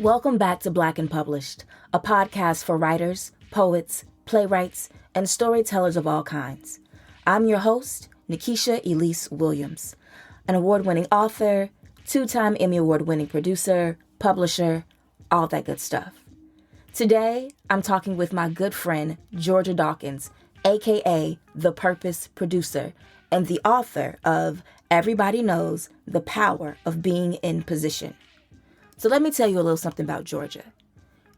Welcome back to Black and Published, a podcast for writers, poets, playwrights, and storytellers of all kinds. I'm your host, Nikesha Elise Williams, an award-winning author, two-time Emmy Award-winning producer, publisher, all that good stuff. Today, I'm talking with my good friend, Georgia Dawkins, aka The Purpose Producer, and the author of Everybody Knows the Power of Being in Position. So let me tell you a little something about Georgia.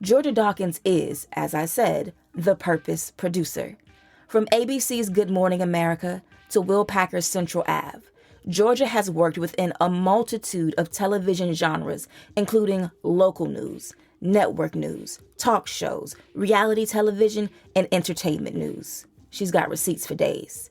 Georgia Dawkins is, as I said, the purpose producer. From ABC's Good Morning America to Will Packer's Central Ave, Georgia has worked within a multitude of television genres, including local news, network news, talk shows, reality television, and entertainment news. She's got receipts for days.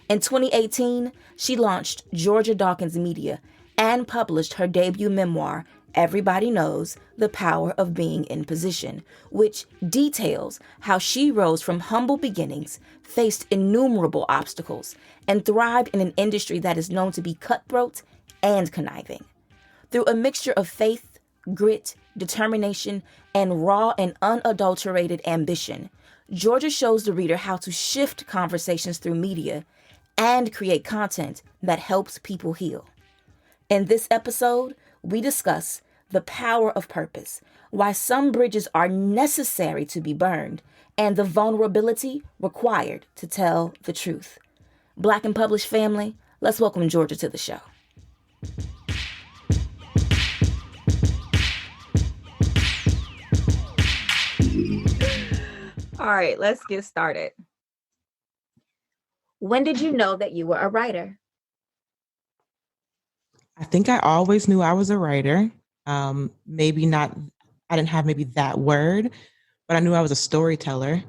In 2018, she launched Georgia Dawkins Media and published her debut memoir, Everybody Knows the Power of Being in Position, which details how she rose from humble beginnings, faced innumerable obstacles, and thrived in an industry that is known to be cutthroat and conniving. Through a mixture of faith, grit, determination, and raw and unadulterated ambition, Georgia shows the reader how to shift conversations through media and create content that helps people heal. In this episode, we discuss the power of purpose, why some bridges are necessary to be burned, and the vulnerability required to tell the truth. Black and Published family, let's welcome Georgia to the show. All right, let's get started. When did you know that you were a writer? I think I always knew I was a writer. Maybe not, I didn't have maybe that word, but I knew I was a storyteller.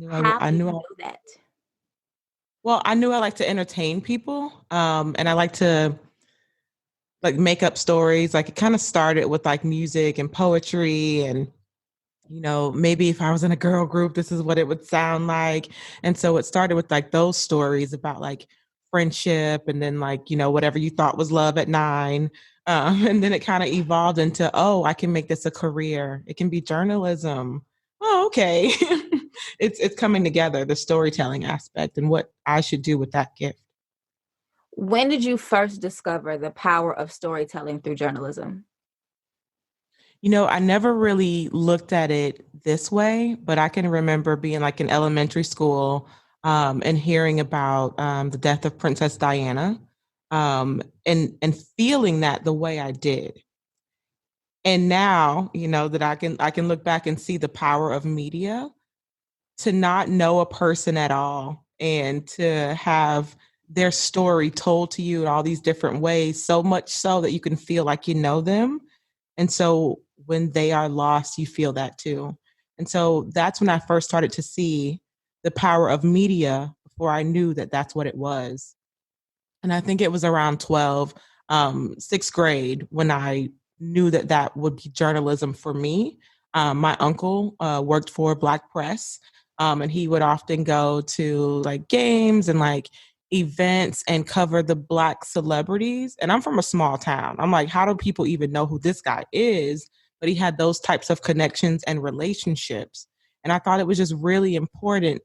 I knew that. Well, I knew I like to entertain people, and I like to make up stories. Like it kind of started with like music and poetry, and maybe if I was in a girl group, this is what it would sound like. And so it started with like those stories about like friendship, and then whatever you thought was love at 9. And then it kind of evolved into, oh, I can make this a career. It can be journalism. Oh, okay. It's coming together, the storytelling aspect and what I should do with that gift. When did you first discover the power of storytelling through journalism? I never really looked at it this way, but I can remember being like in elementary school and hearing about the death of Princess Diana and feeling that the way I did. And now, that I can look back and see the power of media, to not know a person at all and to have their story told to you in all these different ways, so much so that you can feel like you know them. And so when they are lost, you feel that too. And so that's when I first started to see the power of media before I knew that that's what it was. And I think it was around 12, sixth grade, when I knew that that would be journalism for me. My uncle worked for Black Press, and he would often go to like games and like events and cover the Black celebrities. And I'm from a small town. I'm like, how do people even know who this guy is? But he had those types of connections and relationships. And I thought it was just really important,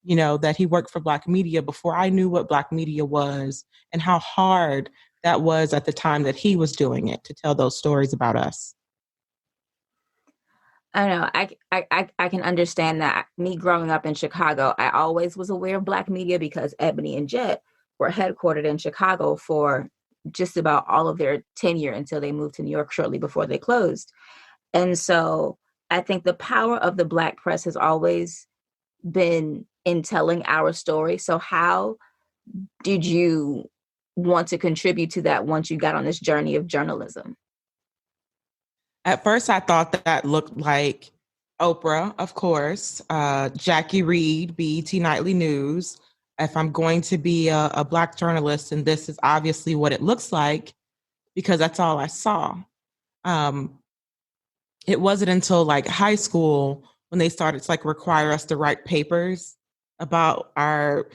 that he worked for Black media before I knew what Black media was and how hard that was at the time that he was doing it, to tell those stories about us. I know. I can understand that. Me growing up in Chicago, I always was aware of Black media because Ebony and Jet were headquartered in Chicago for just about all of their tenure until they moved to New York shortly before they closed. And so I think the power of the Black press has always been in telling our story. So how did you want to contribute to that once you got on this journey of journalism? At first, I thought that looked like Oprah, of course, Jackie Reed, BET Nightly News. If I'm going to be a Black journalist, and this is obviously what it looks like, because that's all I saw. It wasn't until like high school when they started to like require us to write papers about our,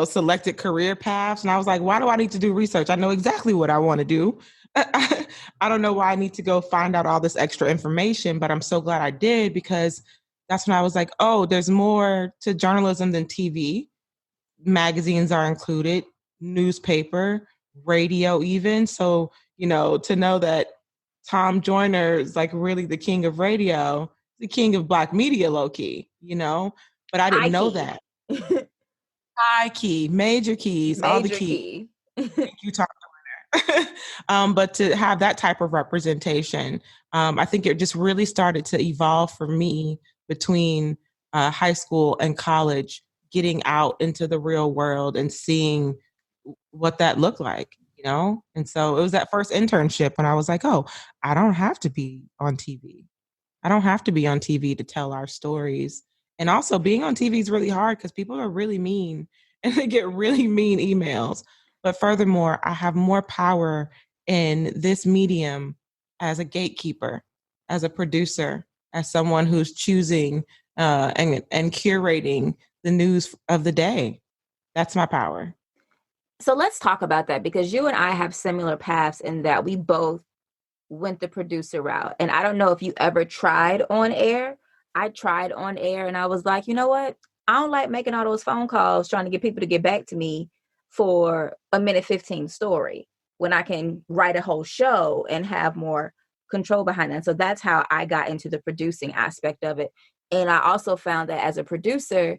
selected career paths. And I was like, why do I need to do research? I know exactly what I want to do. I don't know why I need to go find out all this extra information, but I'm so glad I did, because that's when I was like, oh, there's more to journalism than TV. Magazines are included, newspaper, radio, even. So, to know that Tom Joyner is like really the king of radio, the king of Black media, low key, but I didn't High know key. that. High key, major keys, all the Major keys. key. Thank you, Tom. But to have that type of representation, I think it just really started to evolve for me between high school and college, getting out into the real world and seeing what that looked like. And so it was that first internship when I was like, oh, I don't have to be on TV. I don't have to be on TV to tell our stories. And also, being on TV is really hard because people are really mean and they get really mean emails. But furthermore, I have more power in this medium as a gatekeeper, as a producer, as someone who's choosing and curating the news of the day. That's my power. So let's talk about that, because you and I have similar paths in that we both went the producer route. And I don't know if you ever tried on air. I tried on air and I was like, you know what? I don't like making all those phone calls trying to get people to get back to me for a minute 15 story when I can write a whole show and have more control behind it. And so that's how I got into the producing aspect of it. And I also found that as a producer,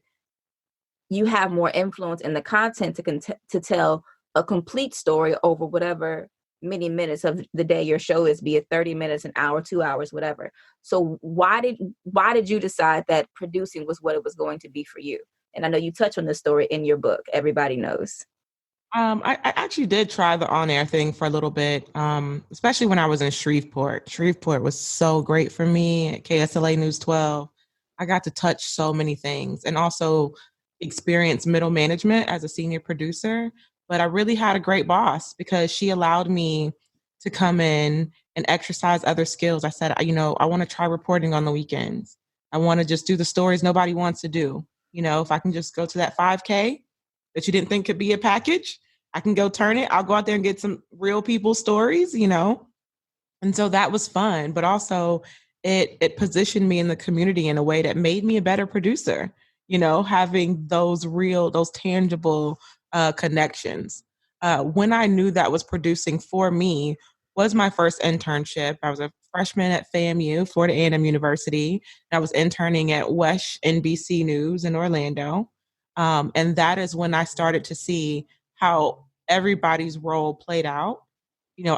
you have more influence in the content to tell a complete story over whatever many minutes of the day your show is, be it 30 minutes, an hour, 2 hours, whatever. So why did you decide that producing was what it was going to be for you? And I know you touch on this story in your book, Everybody Knows. I actually did try the on-air thing for a little bit, especially when I was in Shreveport. Shreveport was so great for me at KSLA News 12. I got to touch so many things and also experience middle management as a senior producer. But I really had a great boss because she allowed me to come in and exercise other skills. I said, I want to try reporting on the weekends. I want to just do the stories nobody wants to do. If I can just go to that 5K that you didn't think could be a package, I can go turn it. I'll go out there and get some real people stories. And so that was fun, but also it positioned me in the community in a way that made me a better producer, having those real, those tangible connections. When I knew that was producing for me was my first internship. I was a freshman at FAMU, Florida A&M University. And I was interning at WESH NBC News in Orlando. And that is when I started to see how everybody's role played out,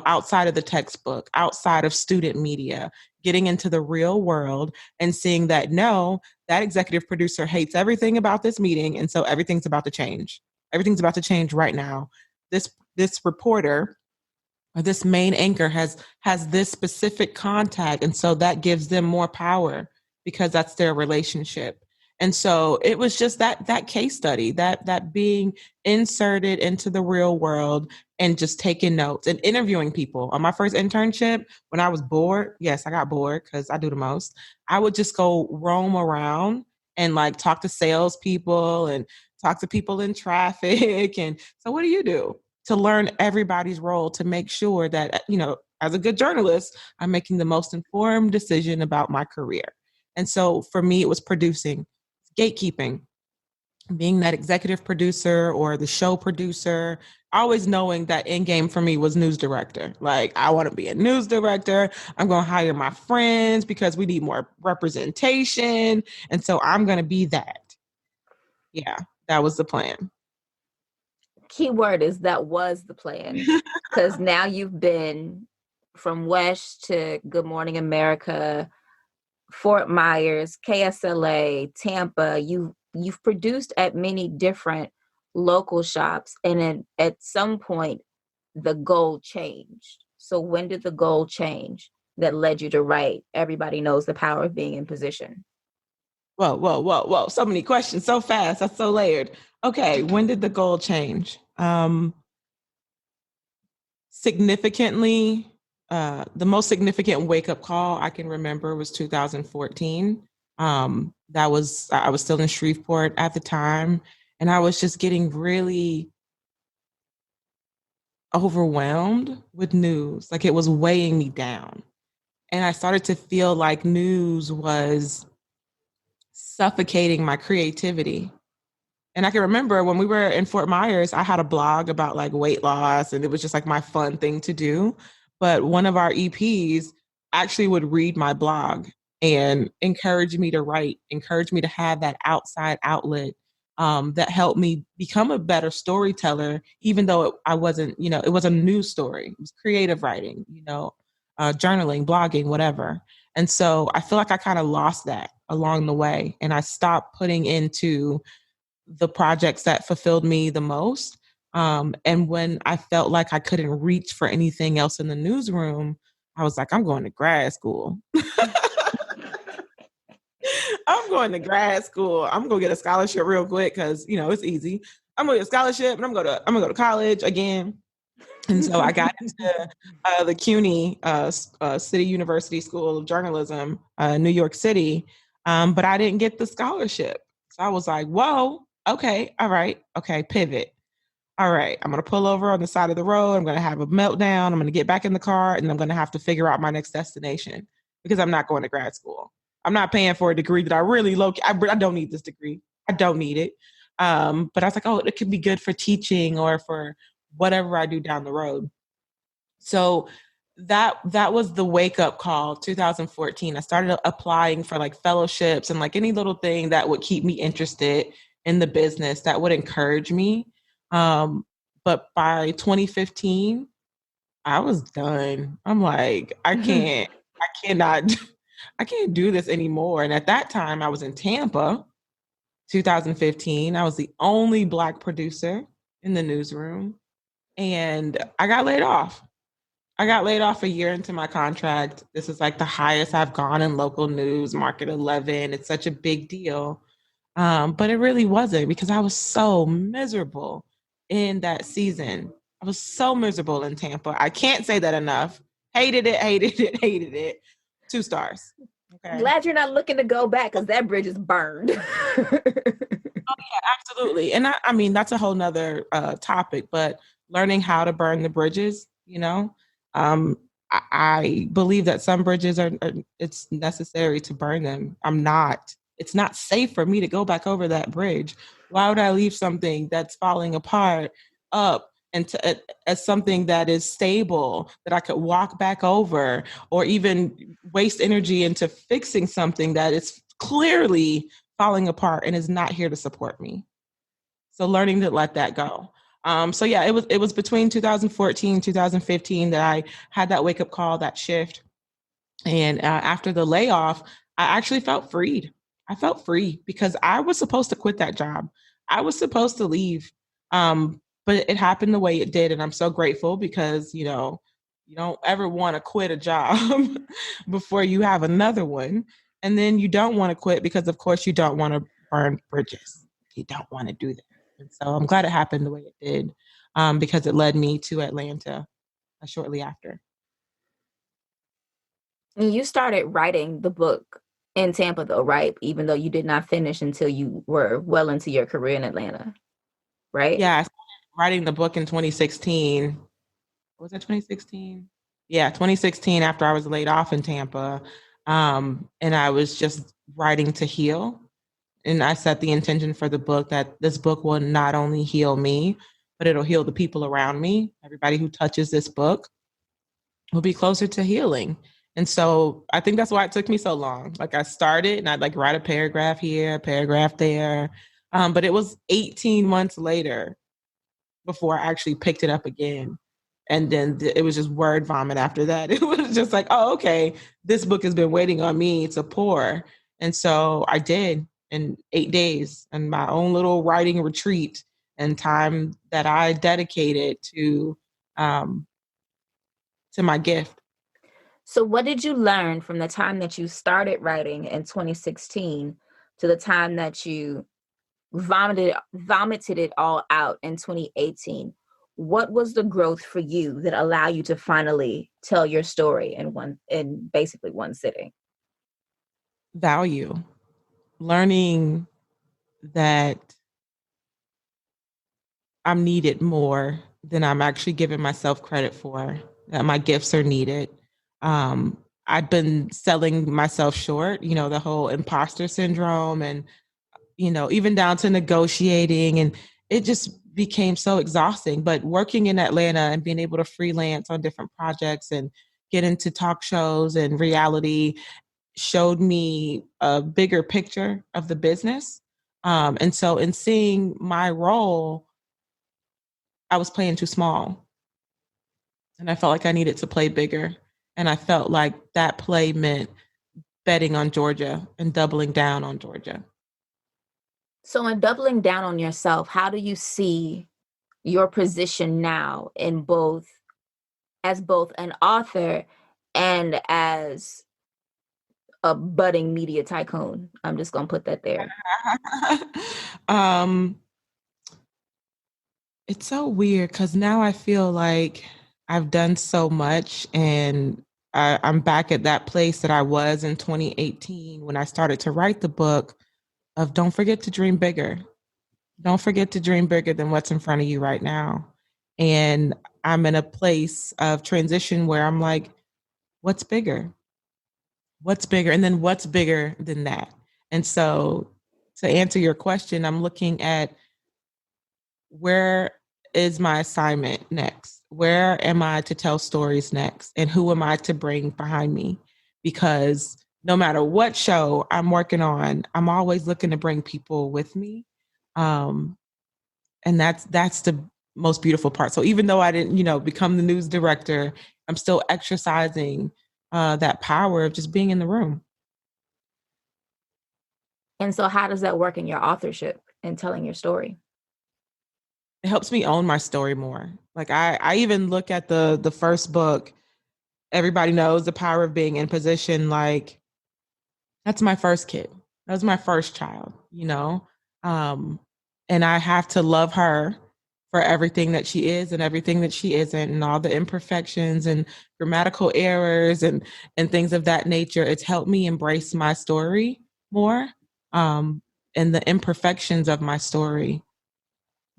outside of the textbook, outside of student media, getting into the real world and seeing that no, that executive producer hates everything about this meeting. And so everything's about to change. Everything's about to change right now. This reporter or this main anchor has this specific contact. And so that gives them more power because that's their relationship. And so it was just that case study, that being inserted into the real world and just taking notes and interviewing people. On my first internship, when I was bored, yes, I got bored because I do the most. I would just go roam around and like talk to salespeople and talk to people in traffic. And so what do you do to learn everybody's role to make sure that, as a good journalist, I'm making the most informed decision about my career. And so for me, it was producing, gatekeeping, being that executive producer or the show producer, always knowing that end game for me was news director. Like, I want to be a news director. I'm going to hire my friends because we need more representation. And so I'm going to be that. Yeah, that was the plan. Key word is that was the plan, because now you've been from WESH to Good Morning America, Fort Myers, KSLA, Tampa. You've produced at many different local shops, and at some point the goal changed. So when did the goal change that led you to write Everybody Knows the Power of Being in Position? Whoa, whoa, whoa, whoa. So many questions so fast. That's so layered. Okay, when did the goal change? Significantly, the most significant wake up call I can remember was 2014. I was still in Shreveport at the time, and I was just getting really overwhelmed with news. Like it was weighing me down. And I started to feel like news was suffocating my creativity. And I can remember when we were in Fort Myers, I had a blog about like weight loss and it was just like my fun thing to do. But one of our EPs actually would read my blog and encourage me to write, encourage me to have that outside outlet that helped me become a better storyteller, even though I wasn't, it was a news story. It was creative writing, journaling, blogging, whatever. And so I feel like I kind of lost that along the way. And I stopped putting into the projects that fulfilled me the most. And when I felt like I couldn't reach for anything else in the newsroom, I was like, I'm going to grad school. I'm going to grad school. I'm going to get a scholarship real quick because, it's easy. I'm going to get a scholarship and I'm going to go to college again. And so I got into the CUNY City University School of Journalism, New York City, but I didn't get the scholarship. So I was like, whoa, okay, all right, okay, pivot. All right, I'm going to pull over on the side of the road. I'm going to have a meltdown. I'm going to get back in the car and I'm going to have to figure out my next destination because I'm not going to grad school. I'm not paying for a degree that I really I don't need this degree. I don't need it. But I was like, oh, it could be good for teaching or for whatever I do down the road. So that was the wake up call 2014. I started applying for like fellowships and like any little thing that would keep me interested in the business that would encourage me. But by 2015, I was done. I'm like, I cannot, I can't do this anymore. And at that time, I was in Tampa, 2015. I was the only Black producer in the newsroom, and I got laid off. I got laid off a year into my contract. This is like the highest I've gone in local news, Market 11. It's such a big deal. But it really wasn't because I was so miserable in that season. I was so miserable in Tampa. I can't say that enough. Hated it, hated it, hated it. 2 stars. Okay. Glad you're not looking to go back because that bridge is burned. Oh, yeah, absolutely. And I mean, that's a whole nother topic, but learning how to burn the bridges, um, I believe that some bridges it's necessary to burn them. It's not safe for me to go back over that bridge. Why would I leave something that's falling apart up and as something that is stable that I could walk back over, or even waste energy into fixing something that is clearly falling apart and is not here to support me? So learning to let that go. So yeah, it was between 2014, 2015 that I had that wake up call, that shift. And after the layoff, I actually felt freed. I felt free because I was supposed to quit that job. I was supposed to leave. But it happened the way it did. And I'm so grateful because, you don't ever want to quit a job before you have another one. And then you don't want to quit because, of course, you don't want to burn bridges. You don't want to do that. And so I'm glad it happened the way it did, because it led me to Atlanta shortly after. You started writing the book in Tampa, though, right? Even though you did not finish until you were well into your career in Atlanta, right? Yeah, I started writing the book in 2016. Was it 2016? Yeah, 2016 after I was laid off in Tampa. And I was just writing to heal. And I set the intention for the book that this book will not only heal me, but it'll heal the people around me. Everybody who touches this book will be closer to healing. And so I think that's why it took me so long. Like I started and I'd like write a paragraph here, a paragraph there. But it was 18 months later before I actually picked it up again. And then it was just word vomit after that. It was just like, oh, okay, this book has been waiting on me to pour. And so I did in 8 days, and my own little writing retreat and time that I dedicated um, to my gift. So, what did you learn from the time that you started writing in 2016 to the time that you vomited it all out in 2018? What was the growth for you that allowed you to finally tell your story in basically one sitting? Value, learning that I'm needed more than I'm actually giving myself credit for, that my gifts are needed. Um, I've been selling myself short, the whole imposter syndrome and, even down to negotiating. And it just became so exhausting. But working in Atlanta and being able to freelance on different projects and get into talk shows and reality showed me a bigger picture of the business. And so in seeing my role, I was playing too small. And I felt like I needed to play bigger. And I felt like that play meant betting on Georgia and doubling down on Georgia. So, in doubling down on yourself, how do you see your position now in both an author and as a budding media tycoon? I'm just gonna put that there. um, it's so weird because now I feel like I've done so much and I'm back at that place that I was in 2018 when I started to write the book of don't forget to dream bigger. Don't forget to dream bigger than what's in front of you right now. And I'm in a place of transition where I'm like, what's bigger? What's bigger? And then what's bigger than that? And so to answer your question, I'm looking at where is my assignment next? Where am I to tell stories next? And who am I to bring behind me? Because no matter what show I'm working on, I'm always looking to bring people with me. Um, and that's the most beautiful part. So even though I didn't, become the news director, I'm still exercising that power of just being in the room. And so, how does that work in your authorship and telling your story? It helps me own my story more. Like I even look at the first book. Everybody knows the power of being in position. Like that's my first kid. That was my first child. Um, and I have to love her for everything that she is and everything that she isn't, and all the imperfections and grammatical errors and things of that nature. It's helped me embrace my story more, um, and the imperfections of my story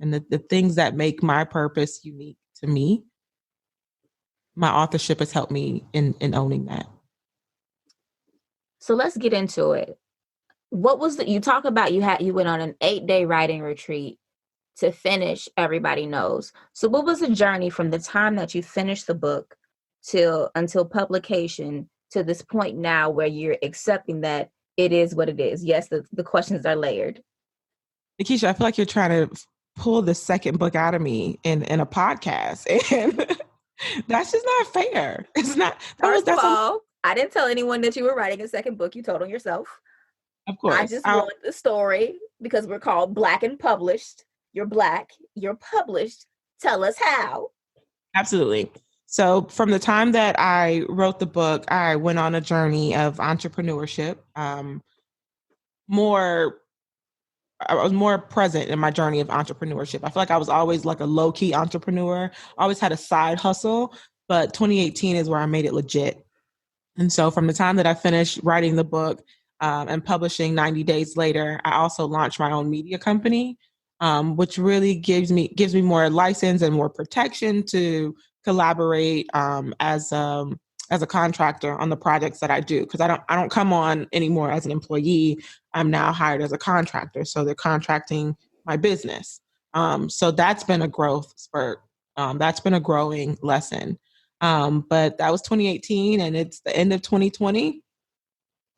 and the things that make my purpose unique to me. My authorship has helped me in owning that. So let's get into it. What was you talk about you went on an 8-day writing retreat to finish Everybody Knows. So what was the journey from the time that you finished the book till until publication to this point now where you're accepting that it is what it is? Yes, the questions are layered. Nikesha, I feel like you're trying to pull the second book out of me in a podcast. And that's just not fair. It's not First of that's all, I didn't tell anyone that you were writing a second book. You told on yourself. of I course. just want the story because we're called Black and Published. You're Black, you're published. Tell us how. Absolutely. So from the time that I wrote the book, I went on a journey of entrepreneurship. More I was more present in my journey of entrepreneurship. I feel like I was always like a low key entrepreneur. I always had a side hustle, but 2018 is where I made it legit. And so from the time that I finished writing the book and publishing 90 days later, I also launched my own media company, which really gives me more license and more protection to collaborate as a contractor on the projects that I do, because I don't come on anymore as an employee. I'm now hired as a contractor, so they're contracting my business. So that's been a growth spurt. That's been a growing lesson. But that was 2018 and it's the end of 2020.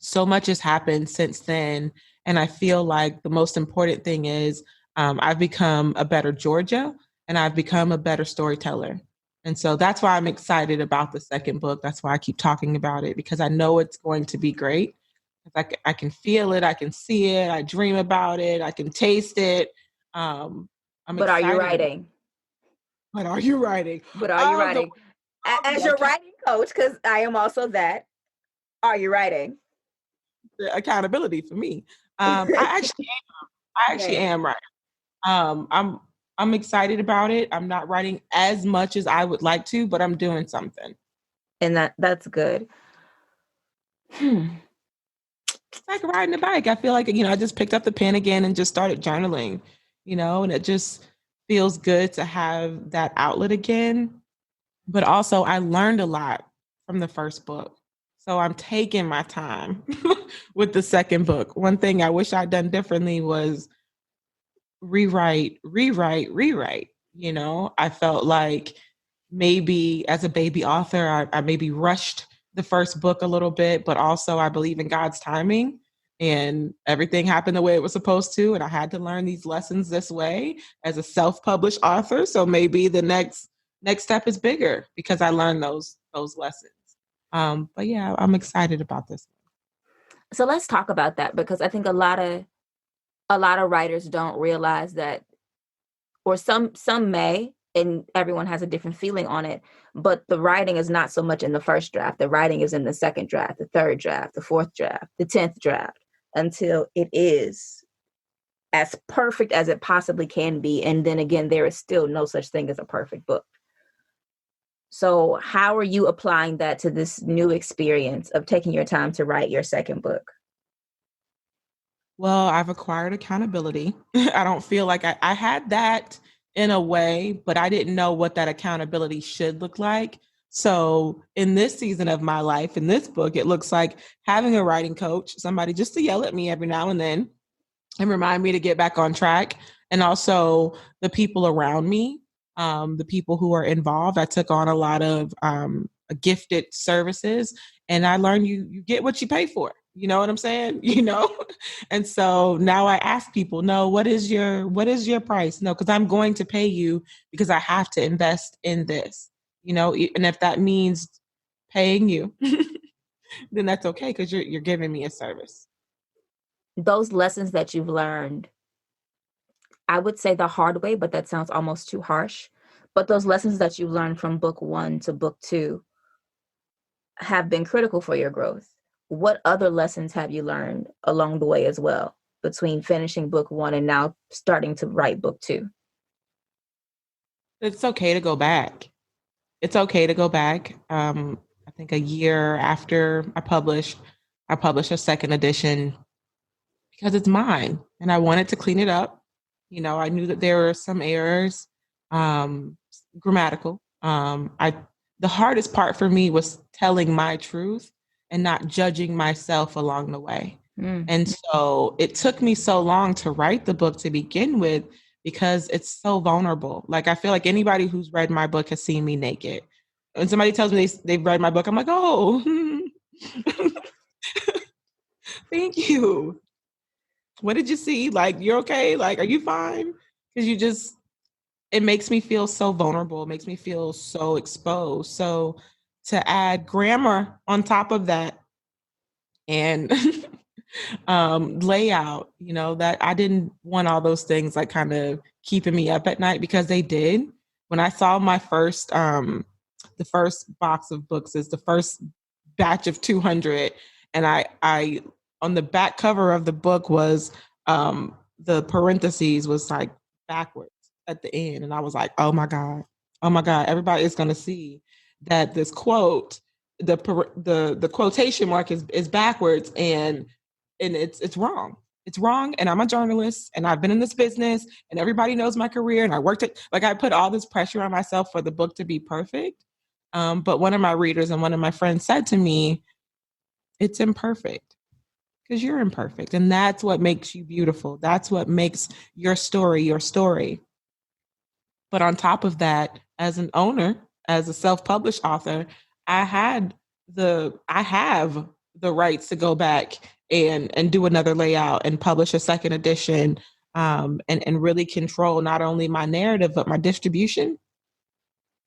So much has happened since then. And I feel like the most important thing is I've become a better Georgia and I've become a better storyteller. And so that's why I'm excited about the second book. That's why I keep talking about it, because I know it's going to be great. I can feel it, I can see it, I dream about it, I can taste it. I'm But are you excited about. writing? What are you writing? But are you Oh, writing? As the your writing coach, because I am also that, are you writing? accountability for me. I actually Right. am right. Um, I'm I'm excited about it. I'm not writing as much as I would like to, but I'm doing something. And that's good. It's like riding a bike. I feel like I just picked up the pen again and just started journaling, and it just feels good to have that outlet again. But also, I learned a lot from the first book. So I'm taking my time with the second book. One thing I wish I'd done differently was rewrite. You know, I felt like maybe as a baby author, I maybe rushed the first book a little bit, but also I believe in God's timing and everything happened the way it was supposed to. And I had to learn these lessons this way as a self-published author. So maybe the next step is bigger because I learned those lessons. But yeah, I'm excited about this. So let's talk about that, because I think a lot of writers don't realize that, or some may, and everyone has a different feeling on it, but the writing is not so much in the first draft. The writing is in the second draft, the third draft, the fourth draft, the 10th draft, until it is as perfect as it possibly can be. And then again, there is still no such thing as a perfect book. So how are you applying that to this new experience of taking your time to write your second book? Well, I've acquired accountability. I don't feel like I had that in a way, but I didn't know what that accountability should look like. So, in this season of my life, in this book, it looks like having a writing coach, somebody just to yell at me every now and then and remind me to get back on track. And also the people around me, the people who are involved. I took on a lot of gifted services, and I learned you get what you pay for. You know what I'm saying? You know, and so now I ask people, no, what is your price? No, because I'm going to pay you because I have to invest in this. You know, and if that means paying you, then that's okay because you're giving me a service. Those lessons that you've learned, I would say the hard way, but that sounds almost too harsh. But those lessons that you learned from book one to book two have been critical for your growth. What other lessons have you learned along the way as well, between finishing book one and now starting to write book two? It's okay to go back. It's okay to go back. I think a year after I published a second edition because it's mine and I wanted to clean it up. You know, I knew that there were some errors, um, grammatical. The hardest part for me was telling my truth and not judging myself along the way. Mm. And so it took me so long to write the book to begin with because it's so vulnerable. Like I feel like anybody who's read my book has seen me naked. When somebody tells me they've read my book, I'm like, oh, thank you. What did you see? Like, you're okay? Like, are you fine? Because it makes me feel so vulnerable. It makes me feel so exposed. So to add grammar on top of that and layout, you know, that I didn't want all those things like kind of keeping me up at night because they did. When I saw my the first box of books is the first batch of 200, and I on the back cover of the book was the parentheses was like backwards at the end, and I was like, oh my god, everybody is going to see that this quote, the quotation mark is backwards, and it's wrong. It's wrong. And I'm a journalist and I've been in this business and everybody knows my career. And I worked it, like I put all this pressure on myself for the book to be perfect. But one of my readers and one of my friends said to me, it's imperfect because you're imperfect. And that's what makes you beautiful. That's what makes your story your story. But on top of that, as an owner, as a self-published author, I had I have the rights to go back and do another layout and publish a second edition, and really control not only my narrative but my distribution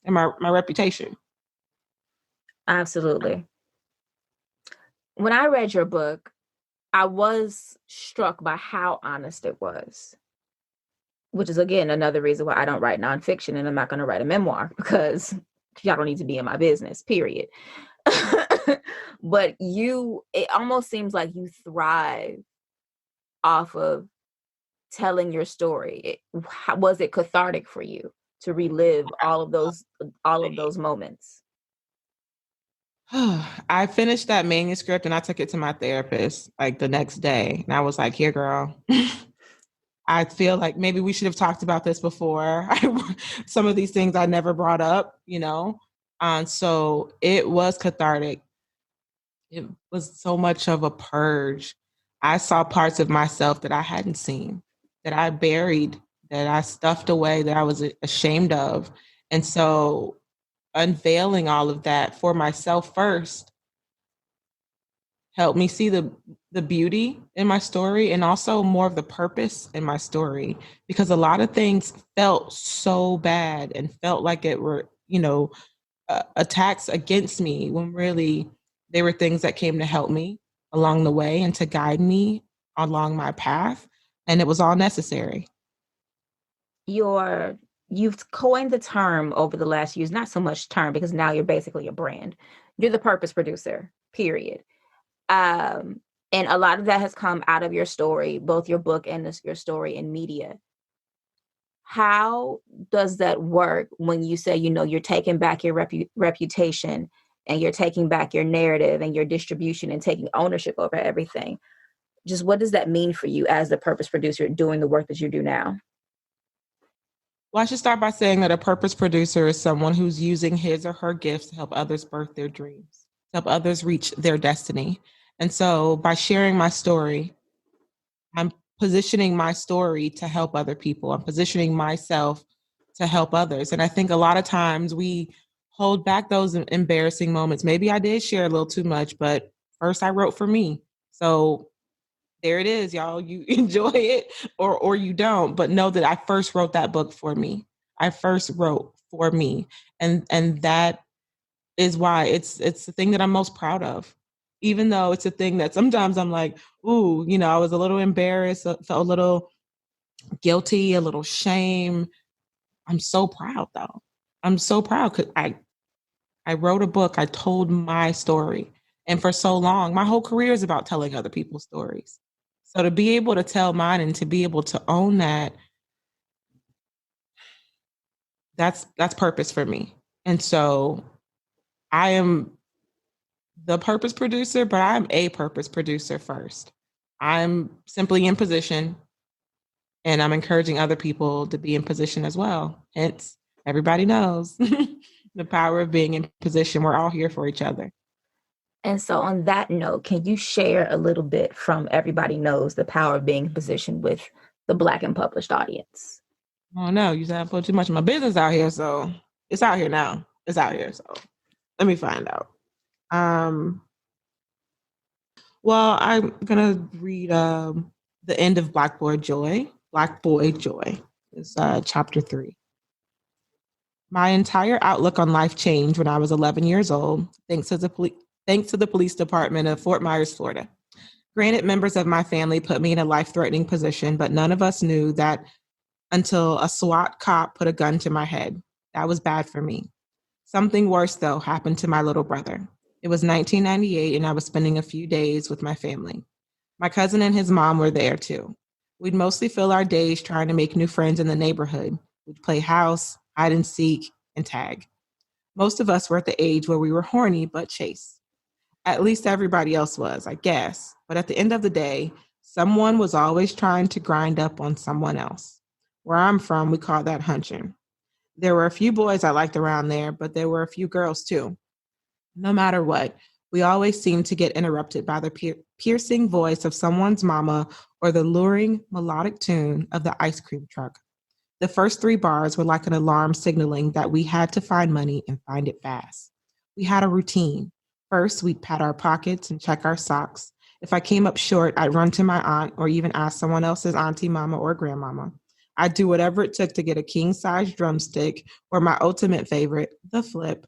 and my reputation. Absolutely. When I read your book, I was struck by how honest it was, which is again another reason why I don't write nonfiction and I'm not going to write a memoir, because y'all don't need to be in my business, period. But it almost seems like you thrive off of telling your story. Was it cathartic for you to relive all of those moments? I finished that manuscript and I took it to my therapist like the next day. And I was like, here, girl, I feel like maybe we should have talked about this before. Some of these things I never brought up, you know? And so it was cathartic. It was so much of a purge. I saw parts of myself that I hadn't seen, that I buried, that I stuffed away, that I was ashamed of. And so unveiling all of that for myself first helped me see the beauty in my story and also more of the purpose in my story, because a lot of things felt so bad and felt like it were, attacks against me, when really they were things that came to help me along the way and to guide me along my path, and it was all necessary. You've coined the term over the last years, not so much term because now you're basically a brand. You're the purpose producer, period. Um, and a lot of that has come out of your story, both your book and your story in media. How does that work when you say, you're taking back your reputation and you're taking back your narrative and your distribution and taking ownership over everything? Just what does that mean for you as the purpose producer doing the work that you do now? Well, I should start by saying that a purpose producer is someone who's using his or her gifts to help others birth their dreams, to help others reach their destiny. And so by sharing my story, I'm positioning my story to help other people. I'm positioning myself to help others. And I think a lot of times we hold back those embarrassing moments. Maybe I did share a little too much, but first I wrote for me. So there it is, y'all. You enjoy it or you don't, but know that I first wrote that book for me. I first wrote for me. And that is why it's the thing that I'm most proud of. Even though it's a thing that sometimes I'm like, ooh, I was a little embarrassed, felt a little guilty, a little shame. I'm so proud though. I'm so proud because I wrote a book. I told my story. And for so long, my whole career is about telling other people's stories. So to be able to tell mine and to be able to own that's purpose for me. And so I am the purpose producer, but I'm a purpose producer first. I'm simply in position and I'm encouraging other people to be in position as well. Hence, everybody knows the power of being in position. We're all here for each other. And so on that note, can you share a little bit from Everybody Knows the Power of Being in Position with the Black and published audience? Oh no, you said I put too much of my business out here, so it's out here now. It's out here, so let me find out. Well, I'm gonna read the end of Black Boy Joy. Black Boy Joy is chapter 3. My entire outlook on life changed when I was 11 years old, thanks to the police department of Fort Myers, Florida. Granted, members of my family put me in a life-threatening position, but none of us knew that until a SWAT cop put a gun to my head. That was bad for me. Something worse, though, happened to my little brother. It was 1998, and I was spending a few days with my family. My cousin and his mom were there, too. We'd mostly fill our days trying to make new friends in the neighborhood. We'd play house, hide and seek, and tag. Most of us were at the age where we were horny but chase. At least everybody else was, I guess. But at the end of the day, someone was always trying to grind up on someone else. Where I'm from, we call that hunching. There were a few boys I liked around there, but there were a few girls too. No matter what, we always seemed to get interrupted by the piercing voice of someone's mama or the luring melodic tune of the ice cream truck. The first 3 bars were like an alarm signaling that we had to find money and find it fast. We had a routine. First, we'd pat our pockets and check our socks. If I came up short, I'd run to my aunt or even ask someone else's auntie, mama, or grandmama. I'd do whatever it took to get a king-size drumstick or my ultimate favorite, the flip.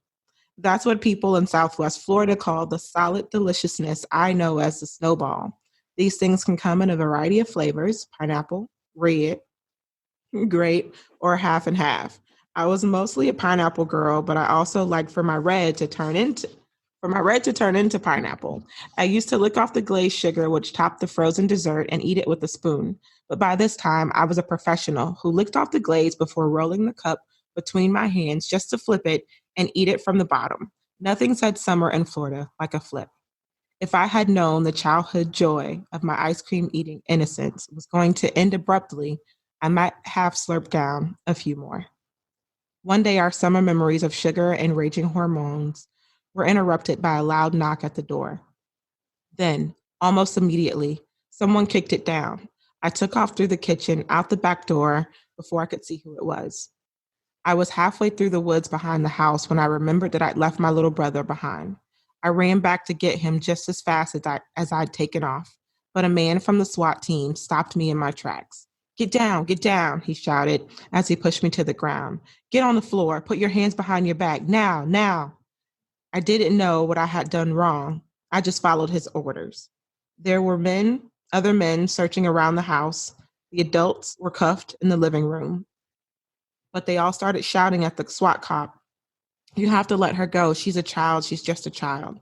That's what people in Southwest Florida call the solid deliciousness I know as the snowball. These things can come in a variety of flavors: pineapple, red, grape, or half and half. I was mostly a pineapple girl, but I also liked for my red to turn into pineapple. I used to lick off the glazed sugar which topped the frozen dessert and eat it with a spoon. But by this time, I was a professional who licked off the glaze before rolling the cup between my hands just to flip it and eat it from the bottom. Nothing said summer in Florida like a flip. If I had known the childhood joy of my ice cream eating innocence was going to end abruptly, I might have slurped down a few more. One day, our summer memories of sugar and raging hormones were interrupted by a loud knock at the door. Then, almost immediately, someone kicked it down. I took off through the kitchen, out the back door, before I could see who it was. I was halfway through the woods behind the house when I remembered that I'd left my little brother behind. I ran back to get him just as fast as I'd taken off, but a man from the SWAT team stopped me in my tracks. Get down, he shouted as he pushed me to the ground. Get on the floor, put your hands behind your back, now, now. I didn't know what I had done wrong. I just followed his orders. There were other men searching around the house. The adults were cuffed in the living room, but they all started shouting at the SWAT cop, "You have to let her go. She's a child. She's just a child."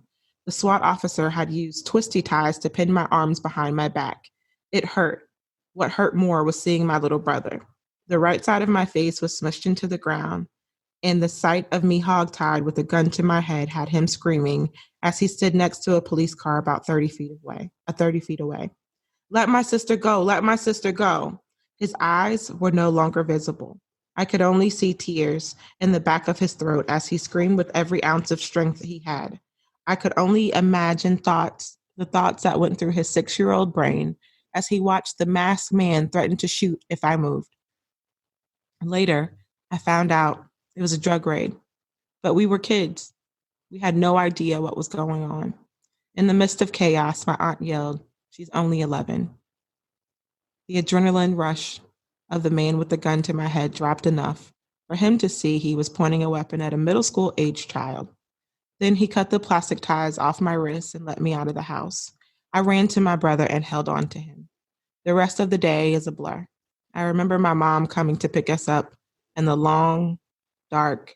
The SWAT officer had used twisty ties to pin my arms behind my back. It hurt. What hurt more was seeing my little brother. The right side of my face was smushed into the ground, and the sight of me hogtied with a gun to my head had him screaming as he stood next to a police car about 30 feet away. Let my sister go, let my sister go. His eyes were no longer visible. I could only see tears in the back of his throat as he screamed with every ounce of strength he had. I could only imagine the thoughts that went through his 6-year-old brain as he watched the masked man threaten to shoot if I moved. Later, I found out it was a drug raid, but we were kids. We had no idea what was going on. In the midst of chaos, my aunt yelled, "She's only 11." The adrenaline rush of the man with the gun to my head dropped enough for him to see he was pointing a weapon at a middle school aged child. Then he cut the plastic ties off my wrists and let me out of the house. I ran to my brother and held on to him. The rest of the day is a blur. I remember my mom coming to pick us up and the long, dark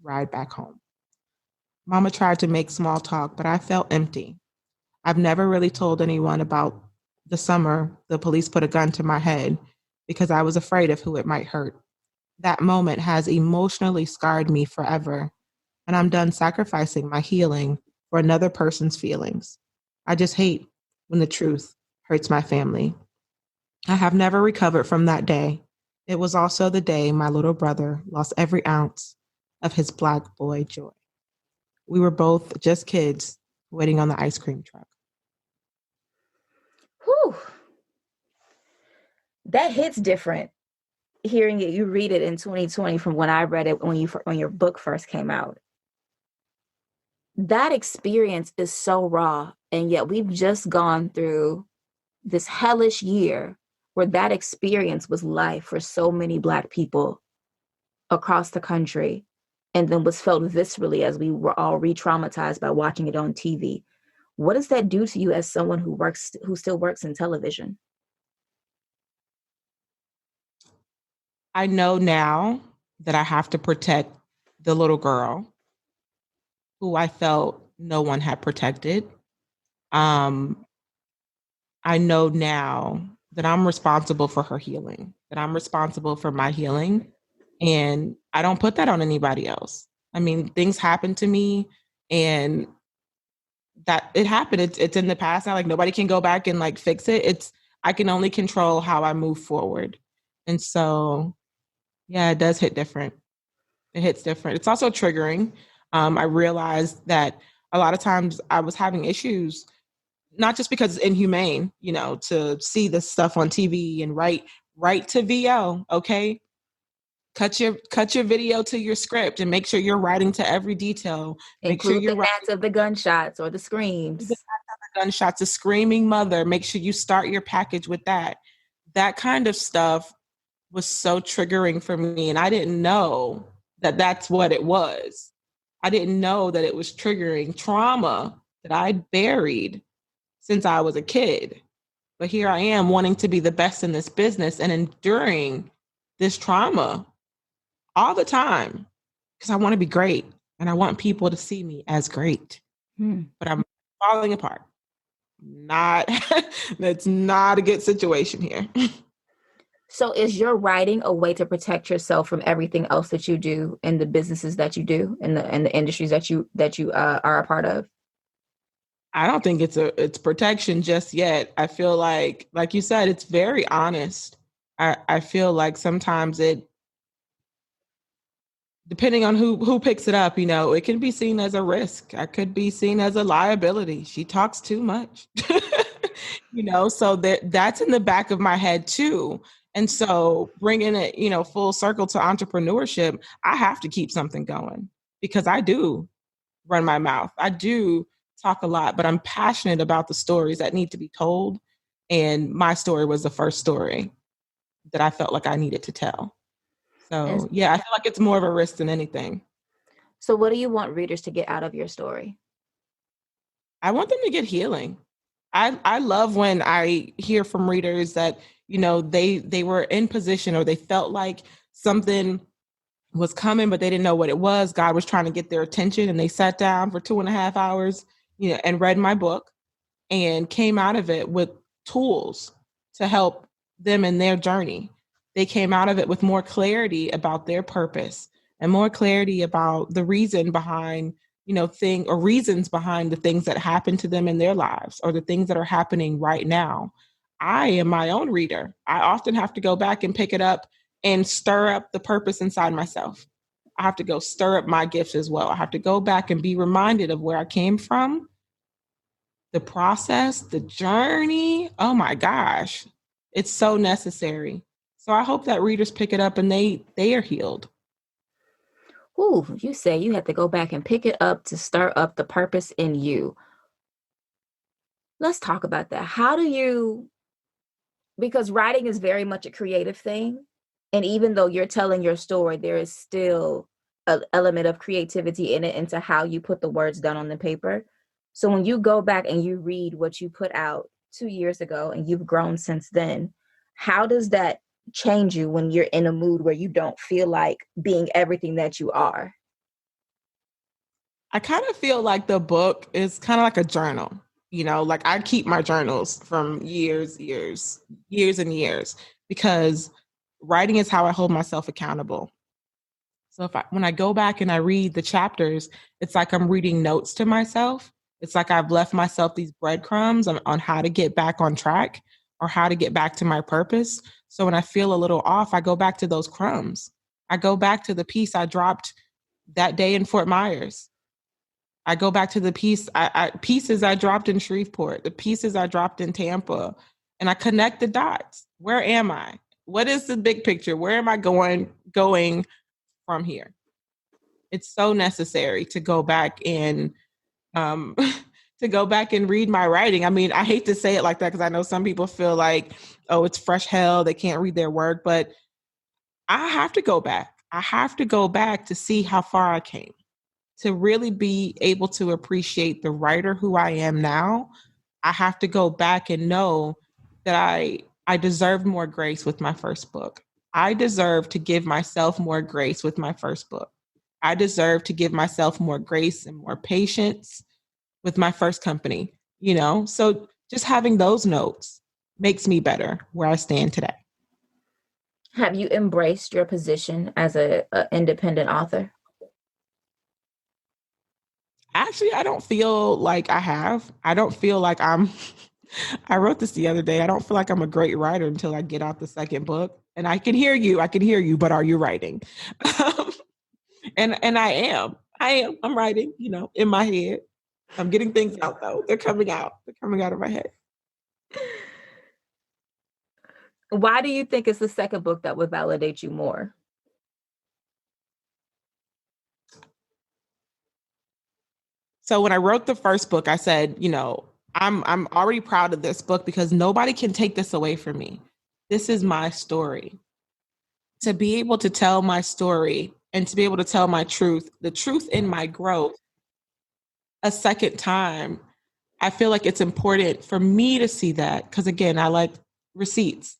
ride back home. Mama tried to make small talk, but I felt empty. I've never really told anyone about the summer the police put a gun to my head because I was afraid of who it might hurt. That moment has emotionally scarred me forever, and I'm done sacrificing my healing for another person's feelings. I just hate when the truth hurts my family. I have never recovered from that day. It was also the day my little brother lost every ounce of his Black boy joy. We were both just kids waiting on the ice cream truck. Whew. That hits different. Hearing it, you read it in 2020 from when I read it when your book first came out. That experience is so raw, and yet we've just gone through this hellish year where that experience was life for so many Black people across the country, and then was felt viscerally as we were all re-traumatized by watching it on TV. What does that do to you as someone who still works in television? I know now that I have to protect the little girl who I felt no one had protected. Um, I know now that I'm responsible for her healing, that I'm responsible for my healing, and I don't put that on anybody else. I mean, things happen to me, and that it happened. It's in the past now. Like nobody can go back and like fix it. I can only control how I move forward, and so yeah, it does hit different. It hits different. It's also triggering. I realized that a lot of times I was having issues, not just because it's inhumane, to see this stuff on TV and write to VO. Okay, cut your video to your script and make sure you're writing to every detail. Make sure Include you're the writing gnats of the gunshots or the the screams. gunshots, a screaming mother. Make sure you start your package with that. That kind of stuff was so triggering for me, and I didn't know that that's what it was. I didn't know that it was triggering trauma that I'd buried since I was a kid. But here I am wanting to be the best in this business and enduring this trauma all the time because I want to be great and I want people to see me as great. But I'm falling apart. Not That's not a good situation here. So is your writing a way to protect yourself from everything else that you do in the businesses that you do and the industries that you are a part of? I don't think it's protection just yet. I feel like you said, it's very honest. I feel like sometimes it, depending on who picks it up, it can be seen as a risk. I could be seen as a liability. She talks too much. So that's in the back of my head too. And so bringing it, full circle to entrepreneurship, I have to keep something going because I do run my mouth. I do talk a lot, but I'm passionate about the stories that need to be told. And my story was the first story that I felt like I needed to tell. So, And yeah, I feel like it's more of a risk than anything. so, what do you want readers to get out of your story? I want them to get healing. I love when I hear from readers that, they were in position or they felt like something was coming, but they didn't know what it was. God was trying to get their attention and they sat down for 2.5 hours, and read my book and came out of it with tools to help them in their journey. They came out of it with more clarity about their purpose and more clarity about the reason behind, reasons behind the things that happen to them in their lives or the things that are happening right now. I am my own reader. I often have to go back and pick it up and stir up the purpose inside myself. I have to go stir up my gifts as well. I have to go back and be reminded of where I came from, the process, the journey. Oh my gosh, it's so necessary. So I hope that readers pick it up and they are healed. Ooh, you say you had to go back and pick it up to stir up the purpose in you. Let's talk about that. Because writing is very much a creative thing. And even though you're telling your story, there is still an element of creativity in it into how you put the words down on the paper. So when you go back and you read what you put out 2 years ago and you've grown since then, how does that change you when you're in a mood where you don't feel like being everything that you are? I kind of feel like the book is kind of like a journal. Like I keep my journals from years and years, because writing is how I hold myself accountable. So when I go back and I read the chapters, it's like I'm reading notes to myself. It's like I've left myself these breadcrumbs on how to get back on track or how to get back to my purpose. So when I feel a little off, I go back to those crumbs. I go back to the piece I dropped that day in Fort Myers. I go back to the pieces I dropped in Shreveport, the pieces I dropped in Tampa, and I connect the dots. Where am I? What is the big picture? Where am I going from here? It's so necessary to go back and um, to go back and read my writing. I mean, I hate to say it like that because I know some people feel like, oh, it's fresh hell. They can't read their work, but I have to go back. I have to go back to see how far I came, to really be able to appreciate the writer who I am now. I have to go back and know that I deserve more grace with my first book. I deserve to give myself more grace with my first book. I deserve to give myself more grace and more patience with my first company. So just having those notes makes me better where I stand today. Have you embraced your position as a independent author? Actually, I don't feel like I have. I don't feel like I wrote this the other day. I don't feel like I'm a great writer until I get out the second book. And I can hear you, but are you writing? Um, and I am. I'm writing, in my head. I'm getting things out though. They're coming out. They're coming out of my head. Why do you think it's the second book that would validate you more? So when I wrote the first book, I said, I'm already proud of this book because nobody can take this away from me. This is my story. To be able to tell my story and to be able to tell my truth, the truth in my growth a second time, I feel like it's important for me to see that because, again, I like receipts.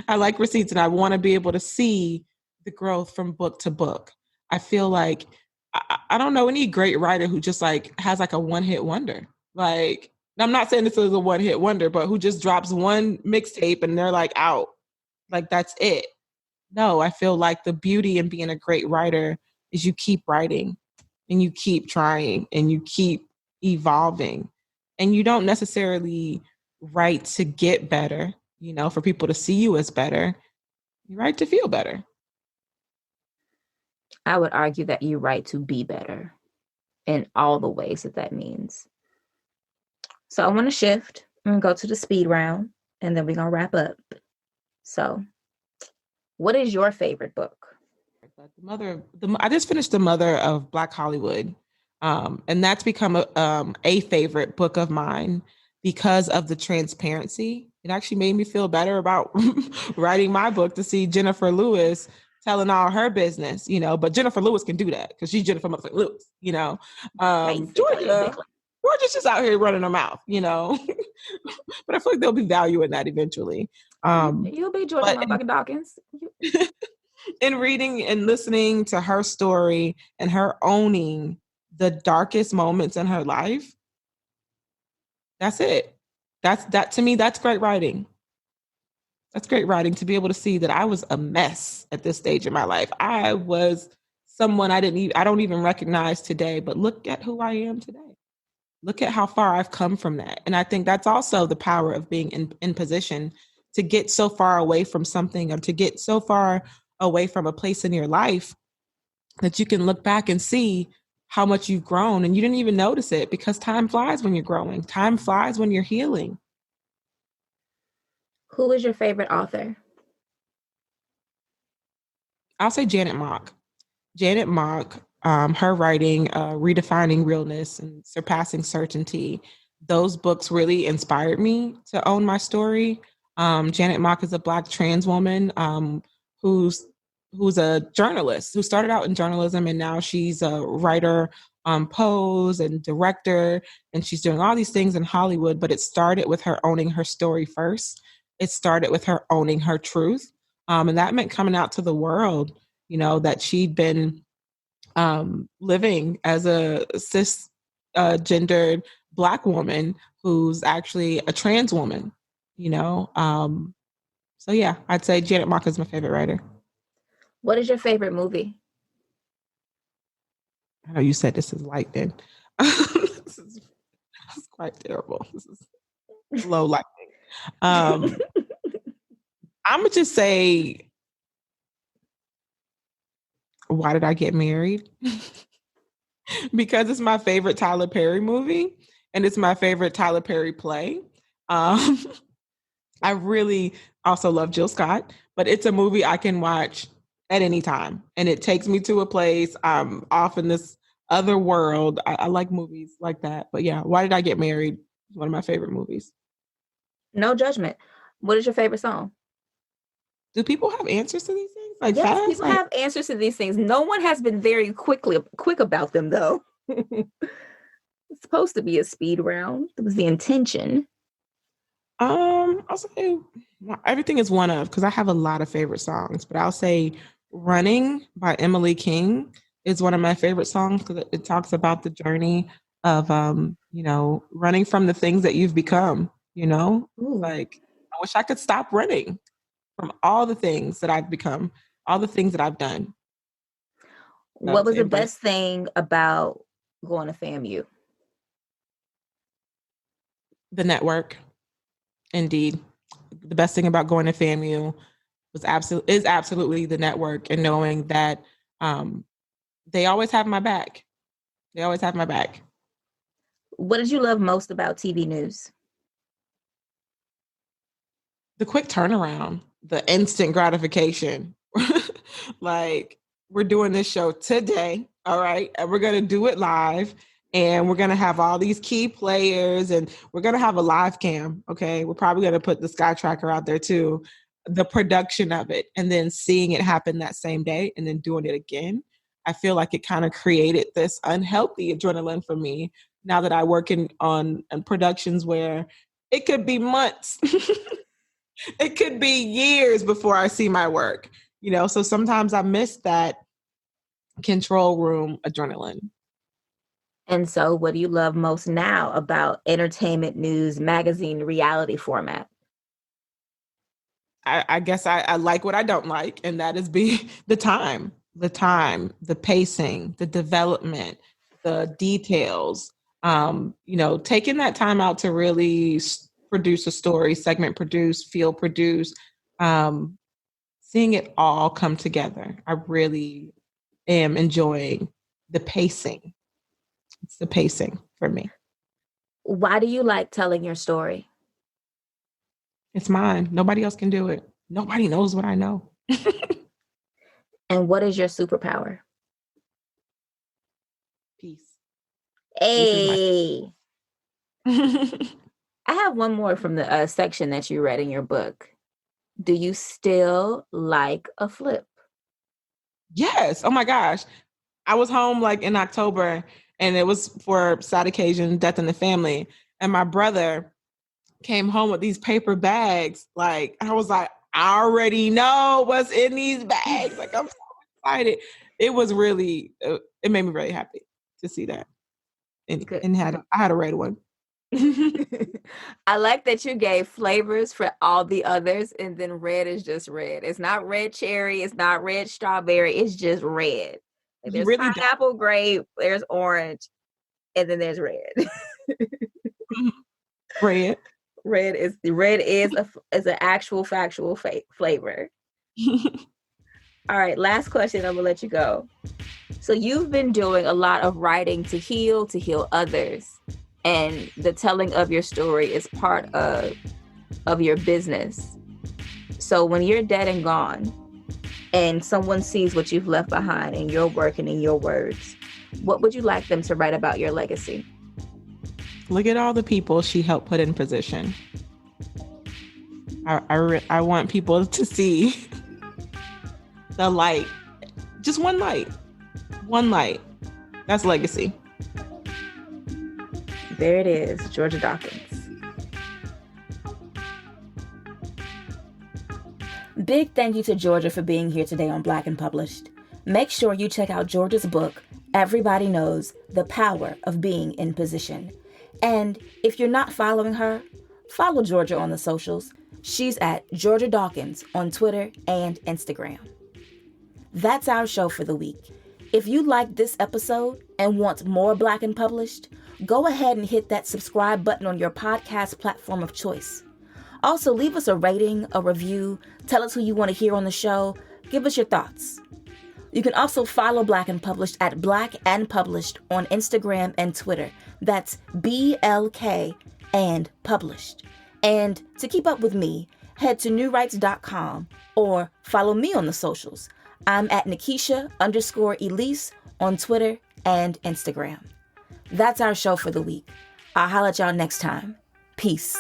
I like receipts and I want to be able to see the growth from book to book. I feel like I don't know any great writer who just like has like a one-hit wonder. Like, I'm not saying this is a one-hit wonder, but who just drops one mixtape and they're like out. Like, that's it. No, I feel like the beauty in being a great writer is you keep writing and you keep trying and you keep evolving. And you don't necessarily write to get better, for people to see you as better. You write to feel better. I would argue that you write to be better in all the ways that means. So I want to shift and go to the speed round, and then we're going to wrap up. So, what is your favorite book? I just finished The Mother of Black Hollywood. And that's become a favorite book of mine because of the transparency. It actually made me feel better about writing my book to see Jennifer Lewis telling all her business, but Jennifer Lewis can do that because she's Jennifer Lewis, Georgia's just out here running her mouth, but I feel like there'll be value in that eventually. You'll be Georgia motherfucking Dawkins. In reading and listening to her story and her owning the darkest moments in her life, that's it. That to me, that's great writing. That's great writing, to be able to see that I was a mess at this stage in my life. I was someone I don't even recognize today, but look at who I am today. Look at how far I've come from that. And I think that's also the power of being in position to get so far away from something, or to get so far away from a place in your life that you can look back and see how much you've grown, and you didn't even notice it, because time flies when you're growing. Time flies when you're healing. Who is your favorite author? I'll say Janet Mock. Janet Mock, her writing, Redefining Realness and Surpassing Certainty, those books really inspired me to own my story. Janet Mock is a Black trans woman who's a journalist, who started out in journalism, and now she's a writer on Pose and director, and she's doing all these things in Hollywood. But it started with her owning her story first. It started with her owning her truth. And that meant coming out to the world, that she'd been living as a cis gendered Black woman who's actually a trans woman, So yeah, I'd say Janet Mock is my favorite writer. What is your favorite movie? I know you said this is light then. This is quite terrible. This is low lightning. I'm gonna just say, Why Did I Get Married? Because it's my favorite Tyler Perry movie, and it's my favorite Tyler Perry play. I really also love Jill Scott, but it's a movie I can watch at any time, and it takes me to a place. I'm off in this other world. I like movies like that. But yeah, Why Did I Get Married? One of my favorite movies. No judgment. What is your favorite song? Do people have answers to these things? Yes, people have answers to these things. No one has been very quick about them, though. It's supposed to be a speed round. That was the intention. I'll say everything is one of, because I have a lot of favorite songs, but I'll say Running by Emily King is one of my favorite songs, because it talks about the journey of, running from the things that you've become, Ooh. Like, I wish I could stop running from all the things that I've become, all the things that I've done. What was the best thing about going to FAMU? The network. Indeed. The best thing about going to FAMU is absolutely the network, and knowing that they always have my back. They always have my back. What did you love most about TV news? The quick turnaround, the instant gratification. Like, we're doing this show today, all right? And we're going to do it live. And we're going to have all these key players, and we're going to have a live cam, okay? We're probably going to put the Sky Tracker out there too. The production of it, and then seeing it happen that same day, and then doing it again. I feel like it kind of created this unhealthy adrenaline for me now that I work on productions where it could be months. It could be years before I see my work, so sometimes I miss that control room adrenaline. And so what do you love most now about entertainment news magazine reality format? I guess I like what I don't like, and that is the time, the pacing, the development, the details. Taking that time out to really produce a story, segment produce, field produce, seeing it all come together. I really am enjoying the pacing. It's the pacing for me. Why do you like telling your story? It's mine. Nobody else can do it. Nobody knows what I know. And what is your superpower? Peace. Peace is my. Hey, I have one more from the section that you read in your book. Do you still like a flip? Yes. Oh my gosh. I was home like in October, and it was for sad occasion, death in the family. And my brother came home with these paper bags. Like, I was like, I already know what's in these bags. Like, I'm so excited. It was really, it made me really happy to see that. And I had a red one. I like that you gave flavors for all the others, and then red is just red. It's not red cherry. It's not red strawberry. It's just red. Like, there's really pineapple, grape, there's orange, and then there's red. Red. Red is an actual factual flavor. All right, last question. I'm gonna let you go. So you've been doing a lot of writing to heal others, and the telling of your story is part of your business. So when you're dead and gone, and someone sees what you've left behind in your work and in your words, what would you like them to write about your legacy? Look at all the people she helped put in position. I want people to see the light. Just one light. One light. That's legacy. There it is, Georgia Dawkins. Big thank you to Georgia for being here today on Black and Published. Make sure you check out Georgia's book, Everybody Knows the Power of Being in Position. And if you're not following her, follow Georgia on the socials. She's at Georgia Dawkins on Twitter and Instagram. That's our show for the week. If you liked this episode and want more Black and Published, go ahead and hit that subscribe button on your podcast platform of choice. Also, leave us a rating, a review, tell us who you want to hear on the show, give us your thoughts. You can also follow Black and Published at Black and Published on Instagram and Twitter. That's BLK and Published. And to keep up with me, head to newrights.com or follow me on the socials. I'm at Nikesha_Elise on Twitter and Instagram. That's our show for the week. I'll holler at y'all next time. Peace.